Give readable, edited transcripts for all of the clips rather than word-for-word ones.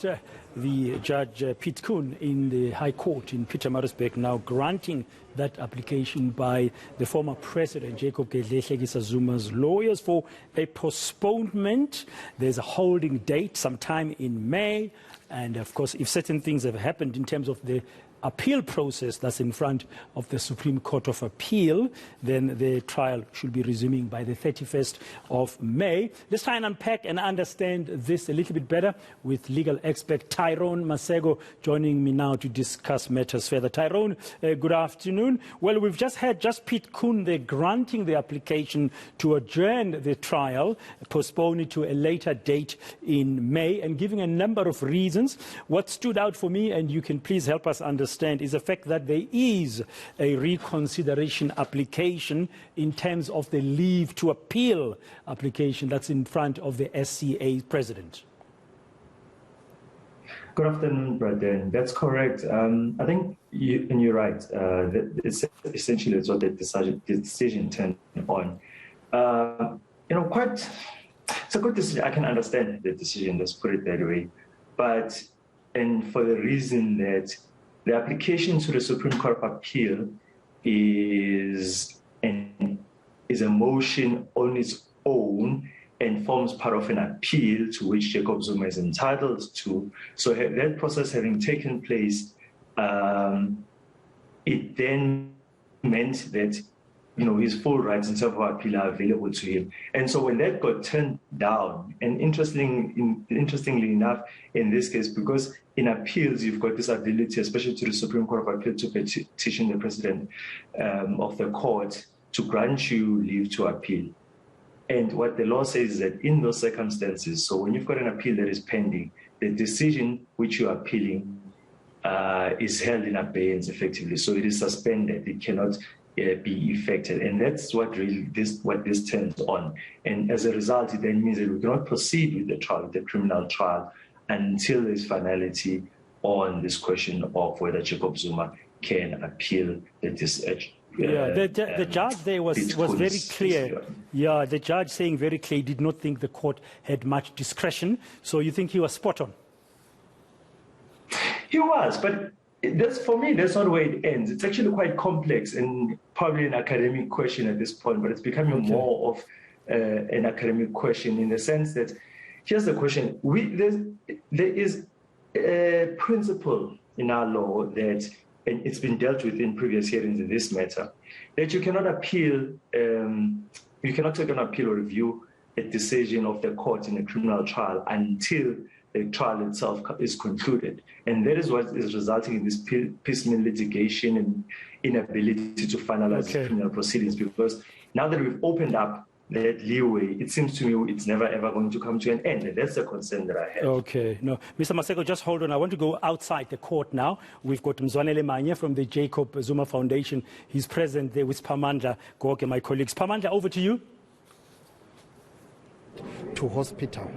The Judge Piet Koen in the High Court in Pietermaritzburg now granting that application by the former President Jacob Zuma's lawyers for a postponement. There's a holding date sometime in May, and of course if certain things have happened in terms of the appeal process that's in front of the Supreme Court of Appeal, then the trial should be resuming by the 31st of May. Let's try and unpack and understand this a little bit better with legal expert Tyrone Maseko joining me now to discuss matters further. Tyrone, good afternoon. Well, we've just had Piet Koen there granting the application to adjourn the trial, postpone it to a later date in May, and giving a number of reasons. What stood out for me, and you can please help us understand, is the fact that there is a reconsideration application in terms of the leave to appeal application that's in front of the SCA president. Good afternoon, Brother. That's correct. I think you're right. Essentially, it's what the decision turned on. It's a good decision. I can understand the decision, let's put it that way. And for the reason that the application to the Supreme Court of Appeal is a motion on its own and forms part of an appeal to which Jacob Zuma is entitled to. So that process having taken place, it then meant that his full rights in terms of appeal are available to him. And so when that got turned down, and interestingly enough, in this case, because in appeals you've got this ability, especially to the Supreme Court of Appeal, to petition the president of the court to grant you leave to appeal. And what the law says is that in those circumstances, so when you've got an appeal that is pending, the decision which you're appealing is held in abeyance effectively. So it is suspended. It cannot be effected, and that's what this turns on. And as a result, it then means that we cannot proceed with the trial, the criminal trial, until there's finality on this question of whether Jacob Zuma can appeal the decision. The judge there was very clear. Yeah, the judge saying very clear he did not think the court had much discretion. So you think he was spot on? He was, but for me, that's not where it ends. It's actually quite complex and probably an academic question at this point, but it's becoming more of an academic question in the sense that, here's the question. There is a principle in our law that, and it's been dealt with in previous hearings in this matter, that you cannot appeal, you cannot take an appeal or review a decision of the court in a criminal trial until the trial itself is concluded. And that is what is resulting in this piecemeal litigation and inability to finalize criminal proceedings, because now that we've opened up that leeway, it seems to me it's never ever going to come to an end. And that's the concern that I have. Okay. No, Mr. Maseko, just hold on. I want to go outside the court now. We've got Mzwanele Manye from the Jacob Zuma Foundation. He's present there with Pamandla Goke, my colleagues. Pamandla, over to you. To hospital.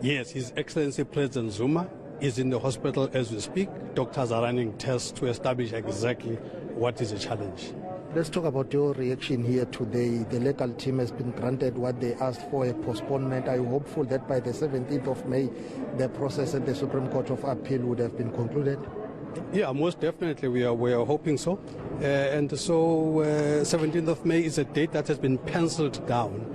Yes, His Excellency President Zuma is in the hospital as we speak. Doctors are running tests to establish exactly what is the challenge. Let's talk about your reaction here today. The legal team has been granted what they asked for, a postponement. Are you hopeful that by the 17th of May, the process at the Supreme Court of Appeal would have been concluded? Yeah, most definitely. We are hoping so. And so 17th of May is a date that has been penciled down.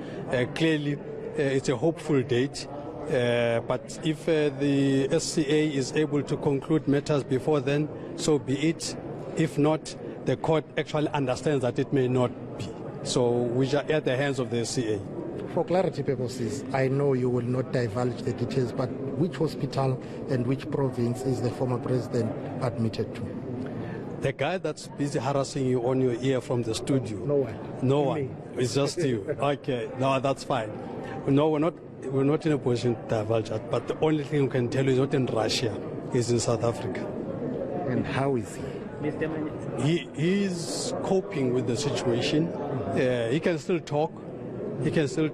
Clearly, it's a hopeful date. But if the SCA is able to conclude matters before then, so be it. If not, the court actually understands that it may not be. So we are at the hands of the SCA. For clarity purposes, I know you will not divulge the details, but which hospital and which province is the former president admitted to? The guy that's busy harassing you on your ear from the studio. No one. No one. It's just you. Okay. No, that's fine. No, we're not in a position to divulge that, but the only thing we can tell you is not in Russia, he's in South Africa. And how is he? He's coping with the situation. He can still talk, he can still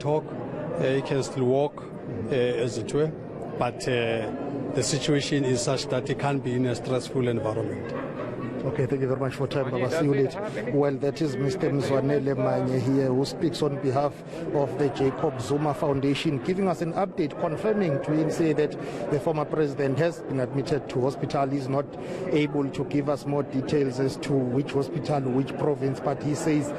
walk, as it were, but the situation is such that he can't be in a stressful environment. Okay, thank you very much for time, Baba. See you later. Well, that is Mr. Manye here, who speaks on behalf of the Jacob Zuma Foundation, giving us an update, confirming to eNCA that the former president has been admitted to hospital. He's not able to give us more details as to which hospital, which province, but he says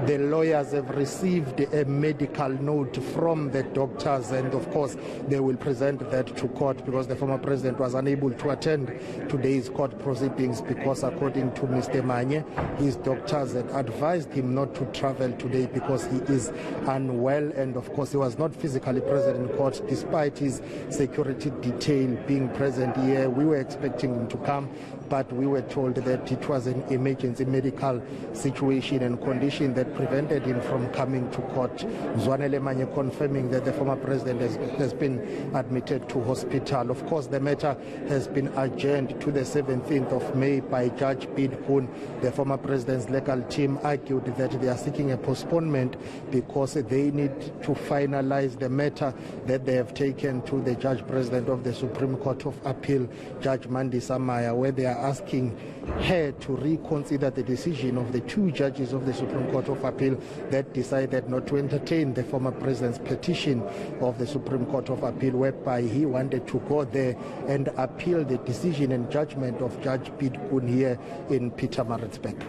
the lawyers have received a medical note from the doctors, and of course they will present that to court, because the former president was unable to attend today's court proceedings because, according to Mr. Manye, his doctors had advised him not to travel today because he is unwell, and of course he was not physically present in court despite his security detail being present here. We were expecting him to come, but we were told that it was an emergency medical situation and condition that prevented him from coming to court. Zwanele Manye confirming that the former president has been admitted to hospital. Of course, the matter has been adjourned to the 17th of May by Judge Pitkun. The former president's legal team argued that they are seeking a postponement because they need to finalize the matter that they have taken to the Judge President of the Supreme Court of Appeal, Judge Mandi Samaya, where they are asking her to reconsider the decision of the two judges of the Supreme Court of Appeal that decided not to entertain the former president's petition of the Supreme Court of Appeal, whereby he wanted to go there and appeal the decision and judgment of Judge Pitkun here in Pietermaritzburg.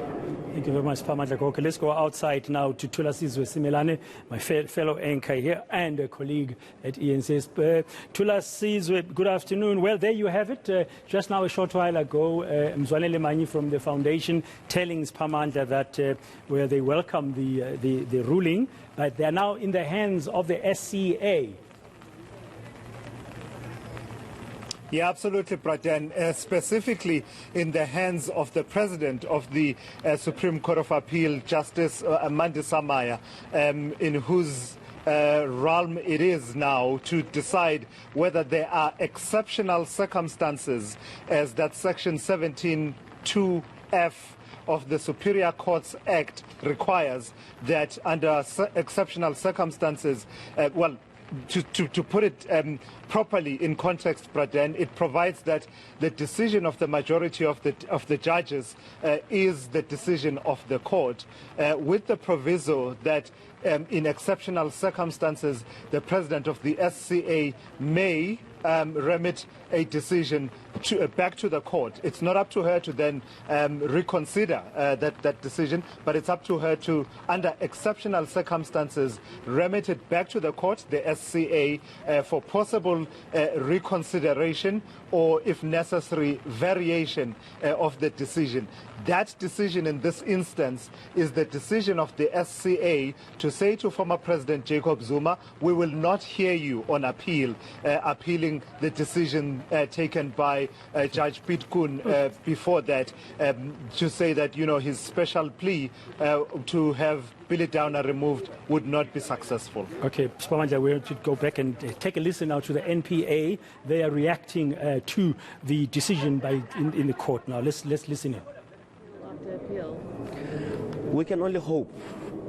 Thank you very much, Pamandla Goke. Let's go outside now to Thulasizwe Simelane, my fellow eNCA here and a colleague at eNCA. Thulasizwe, good afternoon. Well, there you have it. Just now, a short while ago, Mzwanele Manyi from the foundation telling Pamandla that where they welcome the ruling, but they are now in the hands of the SCA. Yeah, absolutely, Praten. Specifically in the hands of the President of the Supreme Court of Appeal, Justice Mandi Samaya, in whose realm it is now to decide whether there are exceptional circumstances, as that Section 17(2)(f) of the Superior Courts Act requires, that under exceptional circumstances, to put it properly in context, Praden, it provides that the decision of the majority of the judges is the decision of the court, with the proviso that in exceptional circumstances the President of the SCA may remit a decision back to the court. It's not up to her to then reconsider that decision, but it's up to her to, under exceptional circumstances, remit it back to the court, the SCA, for possible reconsideration or, if necessary, variation of the decision. That decision in this instance is the decision of the SCA to say to former President Jacob Zuma, we will not hear you on appeal, appealing the decision taken by Judge Pitkun before that, to say that, you know, his special plea to have Billy Downer removed would not be successful. Okay, Spamandla, we want to go back and take a listen now to the NPA. They are reacting to the decision in the court now. Let's listen in. We can only hope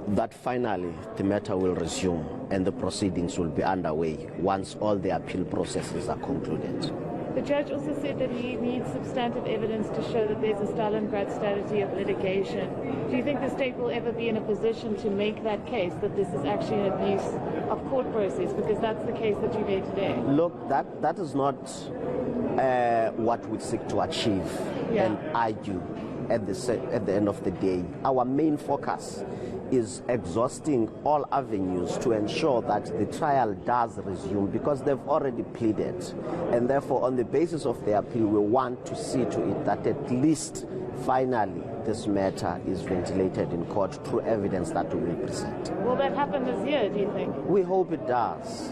that finally the matter will resume and the proceedings will be underway once all the appeal processes are concluded. The judge also said that he needs substantive evidence to show that there's a Stalingrad strategy of litigation. Do you think the state will ever be in a position to make that case, that this is actually an abuse of court process, because that's the case that you made today? Look, that is not what we seek to achieve and argue at the end of the day. Our main focus is exhausting all avenues to ensure that the trial does resume, because they've already pleaded, and therefore on the basis of the appeal we want to see to it that at least finally this matter is ventilated in court through evidence that we will present. Will that happen this year, do you think? We hope it does.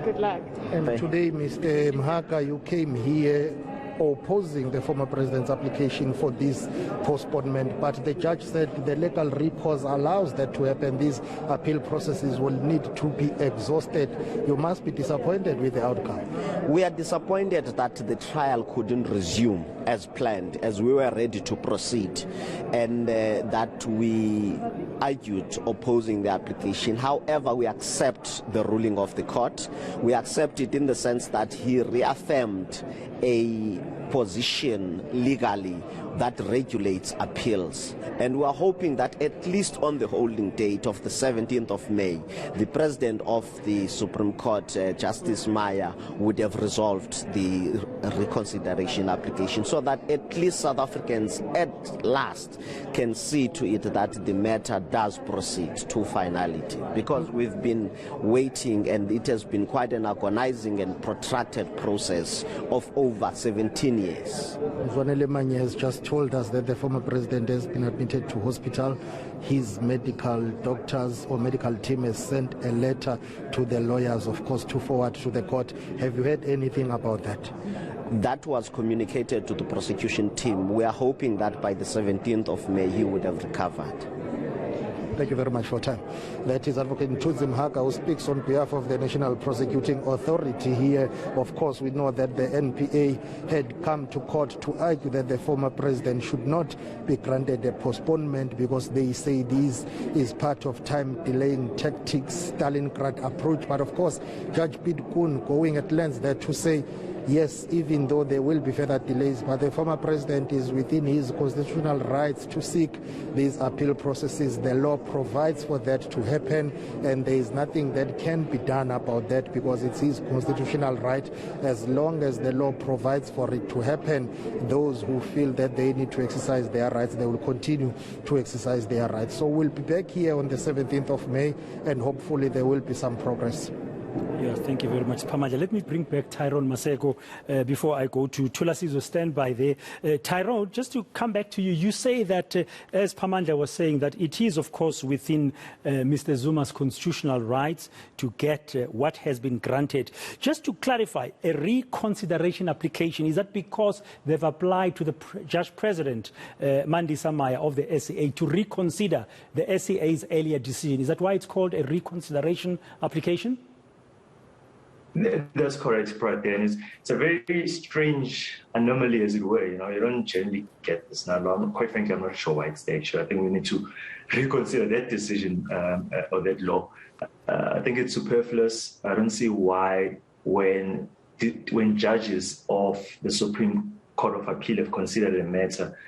Good luck. And today, Mr. Mhaka, you came here opposing the former president's application for this postponement, but the judge said the legal recourse allows that to happen. These appeal processes will need to be exhausted. You must be disappointed with the outcome. We are disappointed that the trial couldn't resume as planned, as we were ready to proceed, and that we argued opposing the application. However, we accept the ruling of the court. We accept it in the sense that he reaffirmed a position legally that regulates appeals. And we are hoping that at least on the holding date of the 17th of May, the President of the Supreme Court, Justice Maya, would have resolved the reconsideration application so that at least South Africans at last can see to it that the matter does proceed to finality. Because we've been waiting, and it has been quite an agonizing and protracted process of over 17 years. Zwanele Manye has just told us that the former president has been admitted to hospital. His medical doctors or medical team has sent a letter to the lawyers, of course, to forward to the court. Have you heard anything about that? That was communicated to the prosecution team. We are hoping that by the 17th of May he would have recovered. Thank you very much for your time. That is Advocate Nthuzi Mhaka, who speaks on behalf of the National Prosecuting Authority here. Of course, we know that the NPA had come to court to argue that the former president should not be granted a postponement because they say this is part of time-delaying tactics, Stalingrad approach. But of course, Judge Pitkun going at length there to say, yes, even though there will be further delays, but the former president is within his constitutional rights to seek these appeal processes. The law provides for that to happen, and there is nothing that can be done about that because it's his constitutional right. As long as the law provides for it to happen, those who feel that they need to exercise their rights, they will continue to exercise their rights. So we'll be back here on the 17th of May, and hopefully there will be some progress. Yes, thank you very much, Pamaja. Let me bring back Tyrone Maseko before I go to Thulasizwe. Stand by there. Tyrone, just to come back to you, you say that, as Pamaja was saying, that it is, of course, within Mr. Zuma's constitutional rights to get what has been granted. Just to clarify, a reconsideration application, is that because they've applied to the Judge President, Mandisa Maya of the SCA, to reconsider the SCA's earlier decision? Is that why it's called a reconsideration application? That's correct, Praten. It's a very strange anomaly, as it were. You know, you don't generally get this now. Quite frankly, I'm not sure why it's there. Actually, I think we need to reconsider that decision or that law. I think it's superfluous. I don't see why, when judges of the Supreme Court of Appeal have considered a matter,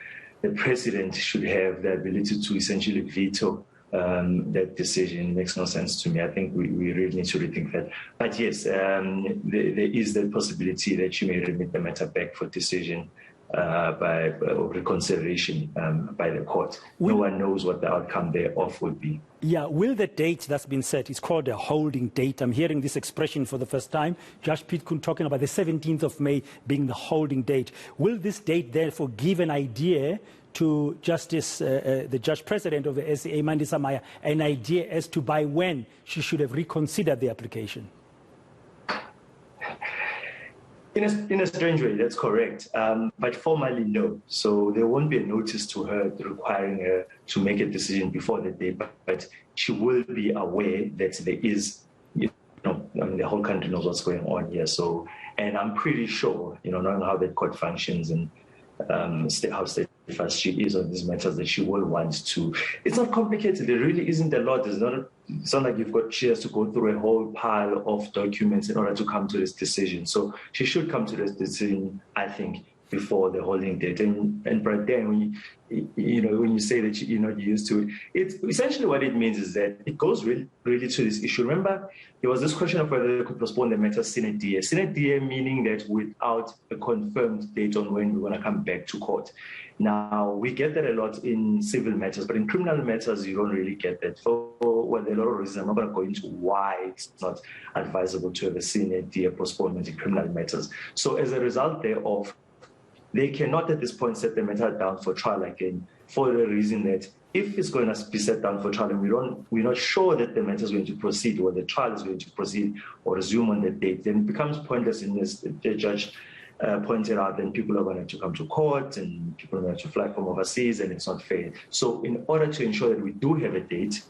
the president should have the ability to essentially veto that decision. It makes no sense to me. I think we really need to rethink that. But yes, there is the possibility that you may remit the matter back for decision by reconsideration by the court. No one knows what the outcome thereof would be. Yeah, will the date that's been set, it's called a holding date. I'm hearing this expression for the first time. Judge Pitkun talking about the 17th of May being the holding date. Will this date therefore give an idea to Justice, the Judge President of the SCA, Mandisa Maya, an idea as to by when she should have reconsidered the application? In a strange way, that's correct. But formally, no. So there won't be a notice to her requiring her to make a decision before the day, but she will be aware that there is, you know, I mean, the whole country knows what's going on here. So, and I'm pretty sure, you know, knowing how that court functions and how steadfast she is on these matters, that she will want to. It's not complicated. There really isn't a lot. It's not like you've got chairs to go through a whole pile of documents in order to come to this decision. So she should come to this decision, I think, before the holding date. And but then when you say that you're not used to it, it's essentially what it means is that it goes really to this issue. Remember, there was this question of whether they could postpone the matter sine die. Sine die meaning that without a confirmed date on when we're going to come back to court. Now, we get that a lot in civil matters, but in criminal matters, you don't really get that. For a lot of reasons, I'm not going to go into why it's not advisable to have a sine die postponement in criminal matters. So as a result thereof, they cannot at this point set the matter down for trial again, for the reason that if it's going to be set down for trial and we're not sure that the matter is going to proceed or the trial is going to proceed or resume on the date, then it becomes pointless in this. The judge pointed out, then people are going to come to court and people are going to fly from overseas, and it's not fair. So in order to ensure that we do have a date,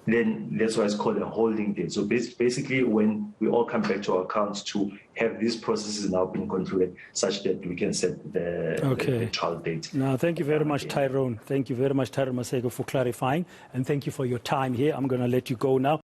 then that's why it's called a holding date. So basically, when we all come back to our accounts to have these processes now been concluded, such that we can set the trial date. Now, thank you very much, Tyrone. Thank you very much, Tyrone Maseko, for clarifying, and thank you for your time here. I'm going to let you go now.